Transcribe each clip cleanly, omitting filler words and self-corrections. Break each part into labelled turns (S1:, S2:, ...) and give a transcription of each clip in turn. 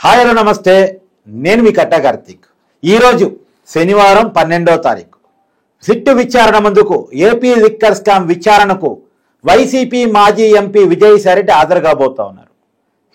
S1: Hi hello నమస్తే, నేను మీ కట్టా కార్తీక్. ఈరోజు శనివారం 12వ తారీఖు సిట్టు విచారణ ముందుకు ఏపీ లిక్కర్ స్కామ్ విచారణకు వైసీపీ మాజీ ఎంపీ విజయసాయిరెడ్డి హాజరు కాబోతా ఉన్నారు.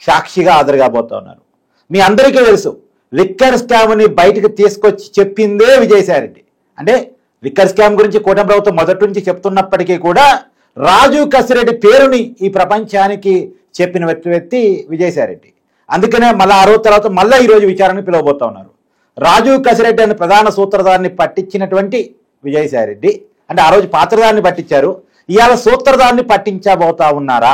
S1: సాక్షిగా హాజరు కాబోతా ఉన్నారు. మీ అందరికీ తెలుసు, లిక్కర్ స్కామ్ని బయటకు తీసుకొచ్చి చెప్పిందే విజయసాయిరెడ్డి. అంటే లిక్కర్ స్కామ్ గురించి కూటమి ప్రభుత్వం మొదటి నుంచి చెప్తున్నప్పటికీ కూడా రాజీవ్ కసిరెడ్డి పేరుని ఈ ప్రపంచానికి చెప్పిన వ్యక్తి విజయసాయిరెడ్డి. అందుకనే మళ్ళీ ఆ రోజు తర్వాత మళ్ళీ ఈరోజు విచారణకు పిలవబోతా ఉన్నారు. రాజీవ్ కసిరెడ్డి అనే ప్రధాన సూత్రధారిని పట్టించినటువంటి విజయసాయిరెడ్డి, అంటే ఆ రోజు పాత్రధారిని పట్టించారు, ఇవాళ సూత్రధారిని పట్టించబోతా ఉన్నారా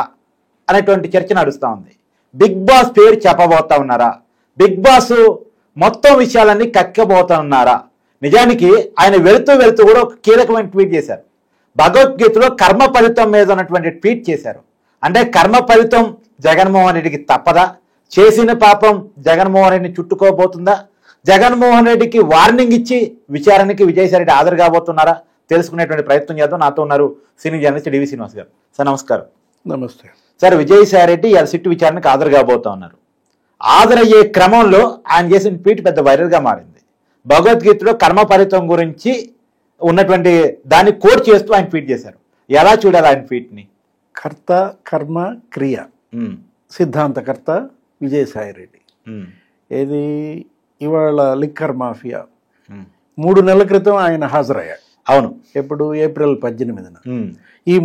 S1: అనేటువంటి చర్చ నడుస్తూ ఉంది. బిగ్ బాస్ పేరు చెప్పబోతా ఉన్నారా? బిగ్ బాస్ మొత్తం విషయాలన్నీ కక్కబోతా ఉన్నారా? నిజానికి ఆయన వెళుతూ వెళుతూ కూడా ఒక కీలకమైన ట్వీట్ చేశారు. భగవద్గీతలో కర్మ ఫలితం మీద ఉన్నటువంటి ట్వీట్ చేశారు. అంటే కర్మ ఫలితం జగన్మోహన్ రెడ్డికి తప్పదా? చేసిన పాపం జగన్మోహన్ రెడ్డిని చుట్టుకోబోతుందా? జగన్మోహన్ రెడ్డికి వార్నింగ్ ఇచ్చి విచారణకి విజయసాయిరెడ్డి హాజరు కాబోతున్నారా? తెలుసుకునేటువంటి ప్రయత్నం చేద్దాం. నాతో ఉన్నారు సీనియర్ జర్నలిస్ట్ డివి శ్రీనివాస్ గారు. సార్ నమస్కారం.
S2: నమస్తే
S1: సార్, విజయసాయిరెడ్డి ఇవాళ సిట్టు విచారణకు హాజరు కాబోతా ఉన్నారు. హాజరయ్యే క్రమంలో ఆయన చేసిన ట్వీట్ పెద్ద వైరల్గా మారింది. భగవద్గీతలో కర్మ ఫలితం గురించి ఉన్నటువంటి దాన్ని కోట్ చేస్తూ ఆయన ట్వీట్ చేశారు. ఎలా చూడాలి ఆయన ట్వీట్ని?
S2: కర్త కర్మ క్రియ సిద్ధాంతకర్త విజయసాయిరెడ్డి. ఏది ఇవాళ లిక్కర్ మాఫియా 3 నెలల క్రితం ఆయన హాజరయ్యాడు.
S1: అవును,
S2: ఎప్పుడు? ఏప్రిల్ 18న. ఈ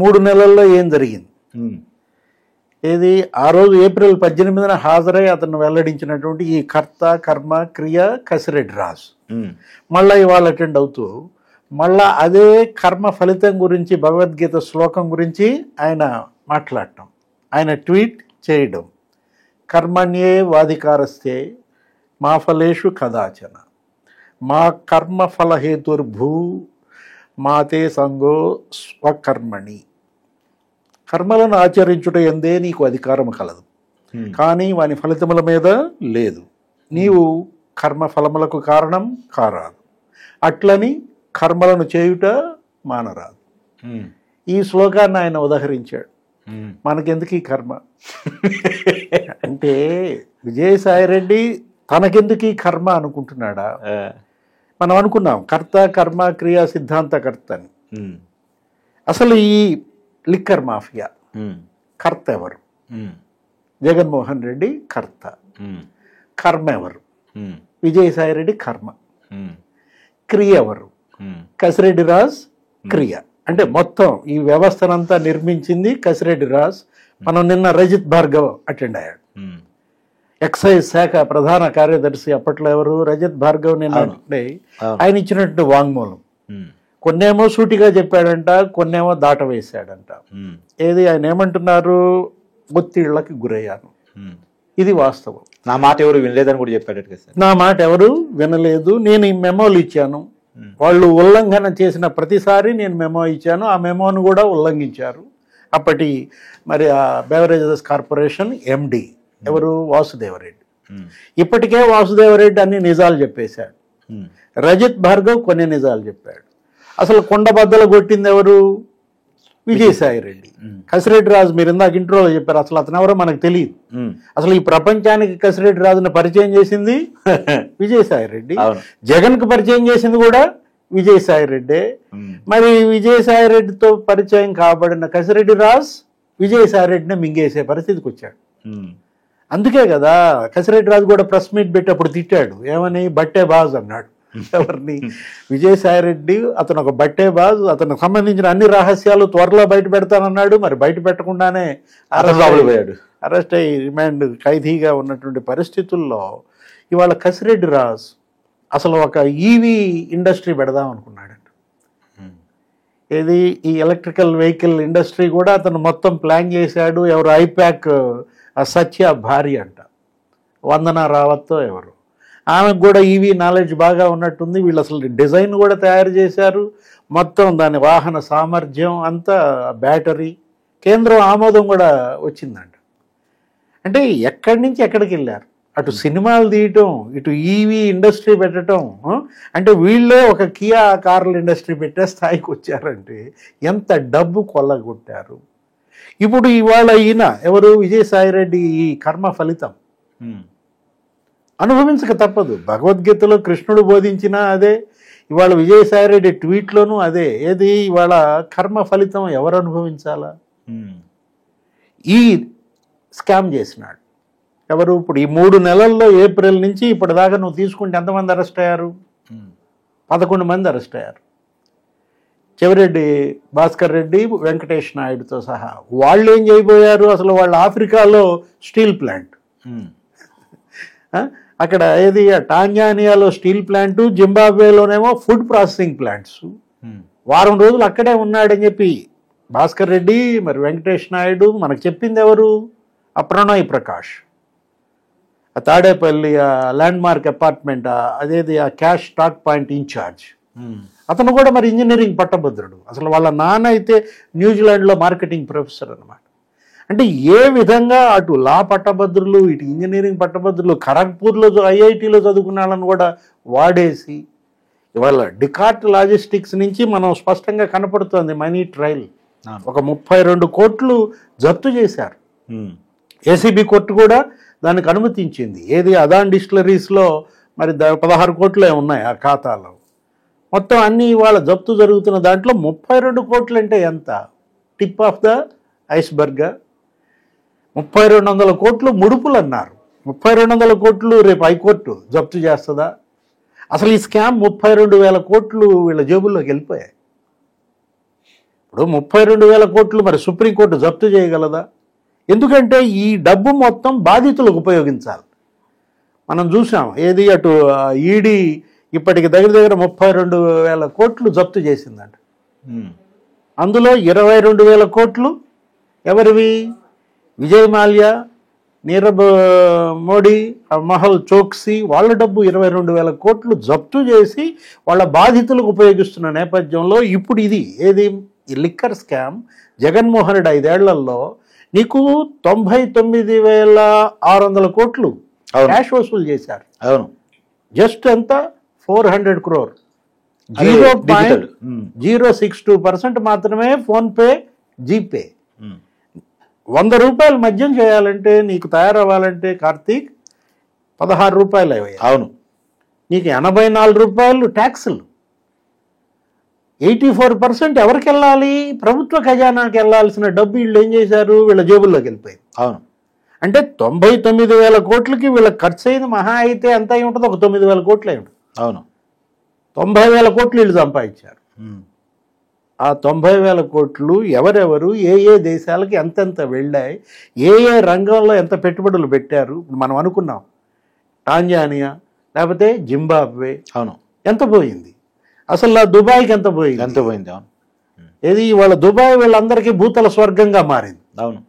S2: 3 నెలల్లో ఏం జరిగింది? ఏది ఆ రోజు ఏప్రిల్ 18న హాజరై అతను వెల్లడించినటువంటి ఈ కర్త కర్మ క్రియ కసిరెడ్డి రాజు మళ్ళీ ఇవాళ అటెండ్ అవుతూ మళ్ళా అదే కర్మ ఫలితం గురించి భగవద్గీత శ్లోకం గురించి ఆయన మాట్లాడటం, ఆయన ట్వీట్ చేయడం. కర్మణ్యే వాధికారస్తే మా ఫలేషు కదాచన మా కర్మ ఫలహేతుర్భూ మాతే సంగో స్వకర్మణి. కర్మలను ఆచరించుట ఎందే నీకు అధికారం కలదు, కానీ వాని ఫలితముల మీద లేదు. నీవు కర్మ ఫలములకు కారణం కారాదు, అట్లని కర్మలను చేయుట మానరాదు. ఈ శ్లోకాన్ని ఆయన ఉదహరించాడు. మనకెందుకు ఈ కర్మ అంటే విజయసాయిరెడ్డి తనకెందుకు ఈ కర్మ అనుకుంటున్నాడా? మనం అనుకున్నాం కర్త కర్మ క్రియా సిద్ధాంతకర్త అని. అసలు ఈ లిక్కర్ మాఫియా కర్త ఎవరు? జగన్మోహన్ రెడ్డి కర్త. కర్మ ఎవరు? విజయసాయిరెడ్డి కర్మ. క్రియ ఎవరు? కసిరెడ్డి రాజ్ క్రియ. అంటే మొత్తం ఈ వ్యవస్థనంతా నిర్మించింది కసిరెడ్డి రాజ్. మనం నిన్న రజిత్ భార్గవ్ అటెండ్ అయ్యాడు. ఎక్సైజ్ శాఖ ప్రధాన కార్యదర్శి అప్పట్లో ఎవరు? రజిత్ భార్గవ్. నిన్న ఆయన ఇచ్చినట్టు వాంగ్మూలం కొన్నేమో సూటిగా చెప్పాడంట, కొన్నేమో దాట వేశాడంట. ఏది ఆయన ఏమంటున్నారు? ఒత్తిళ్లకి గురయ్యాను, ఇది వాస్తవం.
S1: నా మాట ఎవరు వినలేదని కూడా చెప్పాడు.
S2: నా మాట ఎవరు వినలేదు, నేను ఈ మెమోలు ఇచ్చాను, వాళ్ళు ఉల్లంఘన చేసిన ప్రతిసారి నేను మెమో ఇచ్చాను, ఆ మెమోను కూడా ఉల్లంఘించారు. అప్పటి మరి ఆ బెవరేజెస్ కార్పొరేషన్ ఎండి ఎవరు? వాసుదేవరెడ్డి. ఇప్పటికే వాసుదేవరెడ్డి అన్ని నిజాలు చెప్పేశాడు. రజిత్ భార్గవ్ కొన్ని నిజాలు చెప్పాడు. అసలు కొండబద్దలు కొట్టింది ఎవరు? విజయసాయిరెడ్డి. కసిరెడ్డి రాజు మీరు ఇందాక ఇంట్రోలో చెప్పారు, అసలు అతను ఎవరో మనకు తెలియదు. అసలు ఈ ప్రపంచానికి కసిరెడ్డి రాజుని పరిచయం చేసింది విజయసాయిరెడ్డి. జగన్కు పరిచయం చేసింది కూడా విజయసాయిరెడ్డే. మరి విజయసాయిరెడ్డితో పరిచయం కాబడిన కసిరెడ్డి రాజు విజయసాయిరెడ్డిని మింగేసే పరిస్థితికి వచ్చాడు. అందుకే కదా కసిరెడ్డి రాజు కూడా ప్రెస్ మీట్ పెట్టి అప్పుడు తిట్టాడు. ఏమని? బట్టే బాజ్ అన్నాడు. ఎవరిని? విజయసాయిరెడ్డి. అతను ఒక బట్టే బాజ్, అతనికి సంబంధించిన అన్ని రహస్యాలు త్వరలో బయట పెడతానన్నాడు. మరి బయట పెట్టకుండానే అరెస్ట్ అయ్యి రిమాండ్ ఖైదీగా ఉన్నటువంటి పరిస్థితుల్లో ఇవాళ కసిరెడ్డి రాజ్ అసలు ఒక ఈవీ ఇండస్ట్రీ పెడదాం అనుకున్నాడంట. ఏది? ఈ ఎలక్ట్రికల్ వెహికల్ ఇండస్ట్రీ కూడా అతను మొత్తం ప్లాన్ చేశాడు. ఎవరు? ఐప్యాక్ సత్య భార్య అంట, వందన రావత్తో ఎవరు, ఆమెకు కూడా ఈవీ నాలెడ్జ్ బాగా ఉన్నట్టుంది. వీళ్ళు అసలు డిజైన్ కూడా తయారు చేశారు. మొత్తం దాని వాహన సామర్థ్యం అంతా, బ్యాటరీ, కేంద్రం ఆమోదం కూడా వచ్చిందంట. అంటే ఎక్కడి నుంచి ఎక్కడికి వెళ్ళారు? అటు సినిమాలు తీయటం, ఇటు ఈవీ ఇండస్ట్రీ పెట్టడం. అంటే వీళ్ళే ఒక కియా కార్ల ఇండస్ట్రీ పెట్టే స్థాయికి వచ్చారంటే ఎంత డబ్బు కొల్లగొట్టారు. ఇప్పుడు ఇవాళ ఈయన ఎవరు విజయసాయిరెడ్డి ఈ కర్మ ఫలితం అనుభవించక తప్పదు. భగవద్గీతలో కృష్ణుడు బోధించినా అదే, ఇవాళ విజయసాయిరెడ్డి ట్వీట్లోనూ అదే. ఏది ఇవాళ కర్మ ఫలితం ఎవరు అనుభవించాలా? ఈ స్కామ్ చేసినాడు ఎవరు? ఇప్పుడు ఈ 3 నెలల్లో ఏప్రిల్ నుంచి ఇప్పటిదాకా నువ్వు తీసుకుంటే ఎంతమంది అరెస్ట్ అయ్యారు? 11 మంది అరెస్ట్ అయ్యారు. చెవిరెడ్డి భాస్కర్ రెడ్డి, వెంకటేష్ నాయుడుతో సహా. వాళ్ళు ఏం చేయబోయారు? అసలు వాళ్ళు ఆఫ్రికాలో స్టీల్ ప్లాంట్, అక్కడ ఏది టాంజానియాలో స్టీల్ ప్లాంటు, జింబాబ్వేలోనేమో ఫుడ్ ప్రాసెసింగ్ ప్లాంట్స్. వారం రోజులు అక్కడే ఉన్నాడని చెప్పి భాస్కర్ రెడ్డి, మరి వెంకటేష్ నాయుడు మనకు చెప్పింది ఎవరు? Pranay Prakash, Tadepalli land mark apartment, అదేది క్యాష్ స్టాక్ పాయింట్ ఇన్ఛార్జ్. అతను కూడా మరి ఇంజనీరింగ్ పట్టభద్రుడు. అసలు వాళ్ళ నాన్న అయితే న్యూజిలాండ్లో మార్కెటింగ్ ప్రొఫెసర్ అనమాట. అంటే ఏ విధంగా అటు లా పట్టభద్రులు, ఇటు ఇంజనీరింగ్ పట్టభద్రులు, ఖరగ్పూర్లో ఐఐటీలో చదువుకున్న వాళ్ళని కూడా వాడేసి ఇవాళ డికార్ట్ లాజిస్టిక్స్ నుంచి మనం స్పష్టంగా కనపడుతోంది మనీ ట్రయల్. ఒక 32 కోట్లు జప్తు చేశారు. ఏసీబీ కోర్టు కూడా దానికి అనుమతించింది. ఏది అదాన్ డిస్టిలరీస్లో మరి 16 కోట్లే ఉన్నాయి ఆ ఖాతాలో. మొత్తం అన్నీ ఇవాళ జప్తు జరుగుతున్న దాంట్లో 32 కోట్లు అంటే ఎంత? Tip of the iceberg. 3200 కోట్లు ముడుపులు అన్నారు. 3200 కోట్లు రేపు హైకోర్టు జప్తు చేస్తుందా? అసలు ఈ స్కామ్ 32,000 కోట్లు వీళ్ళ జేబుల్లోకి వెళ్ళిపోయాయి. ఇప్పుడు 32,000 కోట్లు మరి సుప్రీంకోర్టు జప్తు చేయగలదా? ఎందుకంటే ఈ డబ్బు మొత్తం బాధితులకు ఉపయోగించాలి. మనం చూసాం ఏది అటు ఈడీ ఇప్పటికి దగ్గర 32,000 కోట్లు జప్తు చేసిందంట. అందులో 22,000 కోట్లు ఎవరివి? విజయ్ మాల్యా, నీరవ్ మోడీ, మహల్ చోక్సీ వాళ్ళ డబ్బు 22,000 కోట్లు జప్తు చేసి వాళ్ళ బాధితులకు ఉపయోగిస్తున్న నేపథ్యంలో ఇప్పుడు ఇది ఏది ఈ లిక్కర్ స్కామ్ జగన్మోహన్ రెడ్డి 5 ఏళ్లలో నీకు 99,600 కోట్లు క్యాష్ వసూలు చేశారు.
S1: అవును,
S2: జస్ట్ ఎంత? 400 crore. 0.062% మాత్రమే ఫోన్పే, జీపే. 100 రూపాయలు మద్యం చేయాలంటే నీకు తయారవ్వాలంటే కార్తీక్ 16 రూపాయలు అయ్యాయి.
S1: అవును,
S2: నీకు 84 రూపాయలు ట్యాక్సులు. 84% ఎవరికి వెళ్ళాలి? ప్రభుత్వ ఖజానాకి వెళ్ళాల్సిన డబ్బు వీళ్ళు ఏం చేశారు? వీళ్ళ జేబుల్లోకి వెళ్ళిపోయింది.
S1: అవును,
S2: అంటే 99,000 కోట్లకి వీళ్ళకి ఖర్చు అయింది మహా అయితే ఎంత అయి ఉంటుంది? ఒక 9,000 కోట్లు అయి ఉంటుంది.
S1: అవును,
S2: 90,000 కోట్లు వీళ్ళు సంపాదించారు. ఆ 90,000 కోట్లు ఎవరెవరు ఏ ఏ దేశాలకి ఎంతెంత వెళ్ళాయి, ఏ ఏ రంగంలో ఎంత పెట్టుబడులు పెట్టారు? మనం అనుకున్నాం టాంజానియా లేకపోతే జింబాబ్వే.
S1: అవును,
S2: ఎంత పోయింది? అసలు దుబాయ్కి ఎంత పోయింది?
S1: ఎంత పోయింది? అవును,
S2: ఏది వాళ్ళ దుబాయ్ వీళ్ళందరికీ భూతల స్వర్గంగా మారింది.
S1: అవును,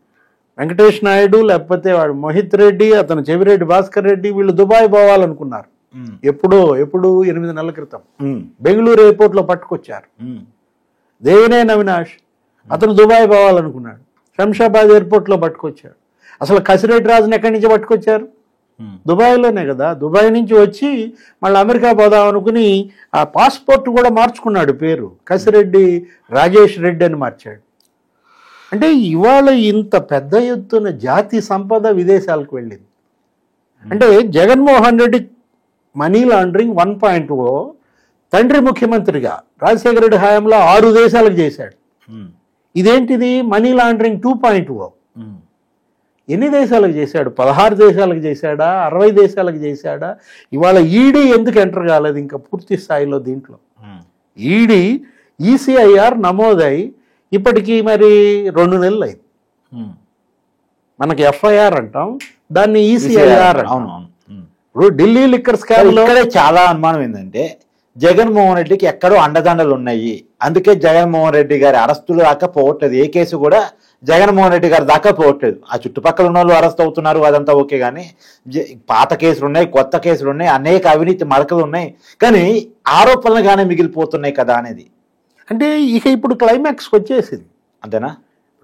S2: వెంకటేష్ నాయుడు లేకపోతే వాడు మోహిత్ రెడ్డి, అతను చెవిరెడ్డి భాస్కర్ రెడ్డి వీళ్ళు దుబాయ్ పోవాలనుకున్నారు. ఎప్పుడు 8 నెలల క్రితం బెంగళూరు ఎయిర్పోర్ట్లో పట్టుకొచ్చారు. దేవినేని అవినాష్ అతను దుబాయ్ పోవాలనుకున్నాడు, శంషాబాద్ ఎయిర్పోర్ట్లో పట్టుకొచ్చాడు. అసలు కసిరెడ్డి రాజుని ఎక్కడి నుంచి పట్టుకొచ్చారు? దుబాయ్లోనే కదా. దుబాయ్ నుంచి వచ్చి మళ్ళీ అమెరికా పోదాం అనుకుని ఆ పాస్పోర్ట్ కూడా మార్చుకున్నాడు, పేరు కసిరెడ్డి రాజేష్ రెడ్డి అని మార్చాడు. అంటే ఇవాళ ఇంత పెద్ద ఎత్తున జాతి సంపద విదేశాలకు వెళ్ళింది. అంటే జగన్మోహన్ రెడ్డి మనీ లాండరింగ్ 1.0 తండ్రి ముఖ్యమంత్రిగా రాజశేఖర రెడ్డి హయాంలో 6 దేశాలకు చేశాడు. ఇదేంటిది మనీ లాండరింగ్ 2.0? ఎన్ని దేశాలకు చేశాడు? 16 దేశాలకు చేశాడా? 60 దేశాలకు చేశాడా? ఇవాళ ఈడీ ఎందుకు ఎంటర్ కాలేదు ఇంకా పూర్తి స్థాయిలో దీంట్లో? ఈడీ ఈసీఐఆర్ నమోదై ఇప్పటికీ మరి 2 నెలలు అయింది. మనకి ఎఫ్ఐఆర్ అంటాం, దాన్ని ఈసీఐఆర్ అంటాం. ఇప్పుడు ఢిల్లీ లిక్కర్ స్కామ్ లో
S1: చాలా అనుమానం ఏంటంటే జగన్మోహన్ రెడ్డికి ఎక్కడో అండదండలు ఉన్నాయి, అందుకే జగన్మోహన్ రెడ్డి గారి అరెస్టులు దాకా పోవట్లేదు. ఏ కేసు కూడా జగన్మోహన్ రెడ్డి గారి దాకా పోవట్లేదు. ఆ చుట్టుపక్కల ఉన్న వాళ్ళు అరెస్ట్ అవుతున్నారు, అదంతా ఓకే. కానీ పాత కేసులు ఉన్నాయి, కొత్త కేసులు ఉన్నాయి, అనేక అవినీతి మరకలు ఉన్నాయి, కానీ ఆరోపణలుగానే మిగిలిపోతున్నాయి కదా అనేది.
S2: అంటే ఇక ఇప్పుడు క్లైమాక్స్కి వచ్చేసింది,
S1: అంతేనా?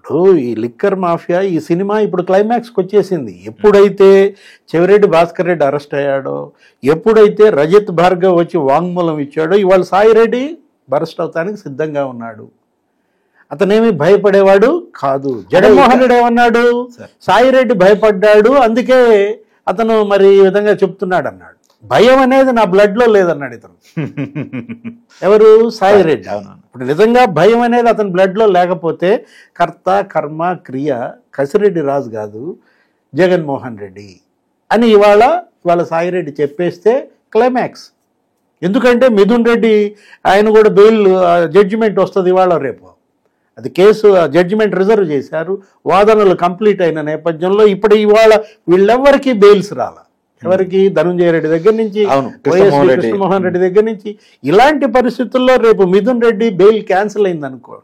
S2: ఇప్పుడు ఈ లిక్కర్ మాఫియా ఈ సినిమా ఇప్పుడు క్లైమాక్స్కి వచ్చేసింది. ఎప్పుడైతే చెవిరెడ్డి భాస్కర్ రెడ్డి అరెస్ట్ అయ్యాడో, ఎప్పుడైతే రజత్ భార్గవ్ వచ్చి వాంగ్మూలం ఇచ్చాడో, ఇవాళ సాయి రెడ్డి అరెస్ట్ అవటానికి సిద్ధంగా ఉన్నాడు. అతనేమి భయపడేవాడు కాదు. జగన్మోహన్ రెడ్డి ఏమన్నాడు, సాయిరెడ్డి భయపడ్డాడు అందుకే అతను మరి ఈ విధంగా చెప్తున్నాడు అన్నాడు. భయం అనేది నా బ్లడ్లో లేదన్నాడు ఇతను. ఎవరు? సాయిరెడ్డి. ఇప్పుడు నిజంగా భయం అనేది అతని బ్లడ్లో లేకపోతే కర్త కర్మ క్రియ కసిరెడ్డి రాజు కాదు జగన్మోహన్ రెడ్డి అని ఇవాళ సాయిరెడ్డి చెప్పేస్తే క్లైమాక్స్. ఎందుకంటే మిథున్ రెడ్డి ఆయన కూడా బెయిల్ జడ్జిమెంట్ వస్తుంది ఇవాళ రేపు. అది కేసు జడ్జిమెంట్ రిజర్వ్ చేశారు, వాదనలు కంప్లీట్ అయిన నేపథ్యంలో ఇప్పుడు ఇవాళ వీళ్ళెవ్వరికీ బెయిల్స్ రాల. ఎవరికి? ధనుంజయ రెడ్డి దగ్గర నుంచి, వైఎస్ కృష్ణమోహన్ రెడ్డి దగ్గర నుంచి. ఇలాంటి పరిస్థితుల్లో రేపు మిథున్ రెడ్డి బెయిల్ క్యాన్సిల్ అయిందనుకో,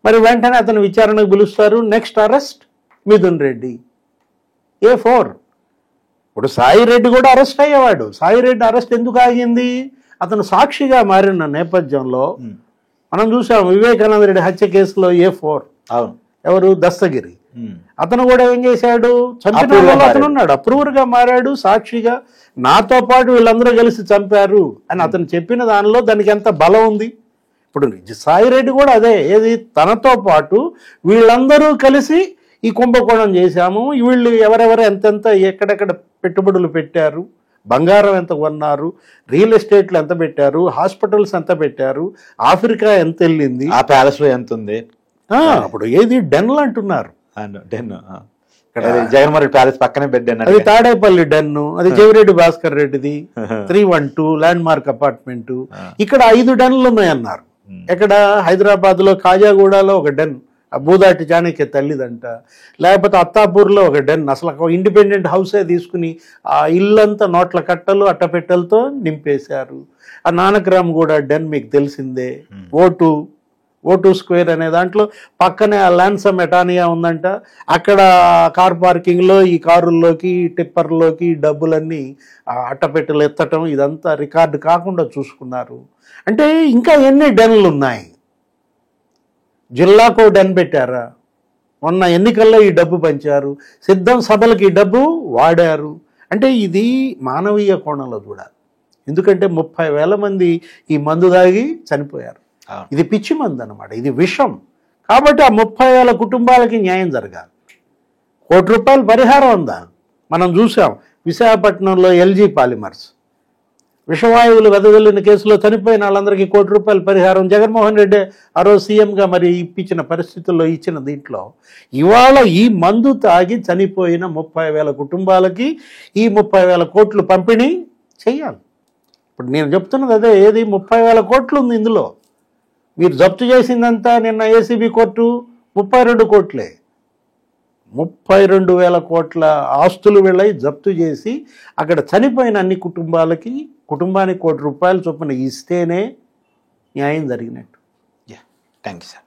S2: మరి వెంటనే అతను విచారణకు పిలుస్తారు. Next arrest Mithun Reddy, A4. ఇప్పుడు సాయిరెడ్డి కూడా అరెస్ట్ అయ్యేవాడు. సాయిరెడ్డి అరెస్ట్ ఎందుకు ఆగింది? అతను సాక్షిగా మారిన నేపథ్యంలో మనం చూసాం. వివేకానంద రెడ్డి హత్య కేసులో A4 ఎవరు? దస్తగిరి. అతను కూడా ఏం చేశాడు? చంపిన వాళ్ళు అతను ఉన్నాడు, అప్రూవర్గా మారాడు, సాక్షిగా నాతో పాటు వీళ్ళందరూ కలిసి చంపారు అని అతను చెప్పిన దానిలో దానికి ఎంత బలం ఉంది. ఇప్పుడు సాయిరెడ్డి కూడా అదే, ఏది తనతో పాటు వీళ్ళందరూ కలిసి ఈ కుంభకోణం చేశాము, వీళ్ళు ఎవరెవరు ఎంతెంత ఎక్కడెక్కడ పెట్టుబడులు పెట్టారు, బంగారం ఎంత కొన్నారు, రియల్ ఎస్టేట్లు ఎంత పెట్టారు, హాస్పిటల్స్ ఎంత పెట్టారు, ఆఫ్రికా ఎంత వెళ్ళింది,
S1: ఆ ప్యాలెస్ లో ఎంత ఉంది.
S2: అప్పుడు ఏది డెన్లు అంటున్నారు.
S1: డెన్ జగన్మోహన్ రెడ్డి ప్యాలెస్ పక్కనే బెడ్,
S2: అది తాడేపల్లి డెన్ను, అది చెవిరెడ్డి భాస్కర్ రెడ్డిది 312 ల్యాండ్ మార్క్ అపార్ట్మెంట్. ఇక్కడ 5 డెన్లు ఉన్నాయన్నారు. ఎక్కడ? హైదరాబాద్ లో కాజాగూడలో ఒక డెన్, భూదాటి చాణక్య తల్లిదంట. లేకపోతే అత్తాపూర్లో ఒక డెన్, అసలు ఒక ఇండిపెండెంట్ హౌసే తీసుకుని ఆ ఇల్లంతా నోట్ల కట్టలు అట్టపెట్టెలతో నింపేశారు. ఆ నానక్రామ్ కూడా డెన్ మీకు తెలిసిందే. O2 స్క్వేర్ అనే దాంట్లో పక్కనే ఆ ల్యాన్సమ్ ఎటానియా ఉందంట. అక్కడ కార్ పార్కింగ్లో ఈ కారుల్లోకి టిప్పర్లోకి డబ్బులన్నీ అట్టపెట్టెలు ఎత్తటం, ఇదంతా రికార్డు కాకుండా చూసుకున్నారు. అంటే ఇంకా ఎన్ని డెన్లు ఉన్నాయి? జిల్లాకో డెన్ పెట్టారా? మొన్న ఎన్నికల్లో ఈ డబ్బు పంచారు, సిద్ధం సభలకు ఈ డబ్బు వాడారు. అంటే ఇది మానవీయ కోణంలో చూడాలి. ఎందుకంటే 30,000 మంది ఈ మందు దాగి చనిపోయారు. ఇది పిచ్చి మందు అన్నమాట, ఇది విషం. కాబట్టి ఆ 30,000 కుటుంబాలకి న్యాయం జరగాలి. ₹1 కోటి పరిహారం ఉందా? మనం చూసాం విశాఖపట్నంలో LG పాలిమర్స్ విషవాయువులు వెదజల్లిన కేసులో చనిపోయిన వాళ్ళందరికీ ₹1 కోటి పరిహారం జగన్మోహన్ రెడ్డి ఆ రోజు సీఎంగా మరి ఇప్పించిన పరిస్థితుల్లో ఇచ్చిన దీంట్లో ఇవాళ ఈ మందు తాగి చనిపోయిన 30,000 కుటుంబాలకి ఈ 30,000 కోట్లు పంపిణీ చెయ్యాలి. ఇప్పుడు నేను చెప్తున్నది అదే, ఏది 30,000 కోట్లు ఉంది ఇందులో. మీరు జప్తు చేసిందంతా నిన్న ఏసీబీ కోర్టు 32 కోట్లే. 32,000 కోట్ల ఆస్తులు వెళ్ళి జప్తు చేసి అక్కడ చనిపోయిన అన్ని కుటుంబానికి కుటుంబానికి ₹1 కోటి చొప్పున ఇస్తేనే న్యాయం జరిగినట్టు.
S1: Thank you sir.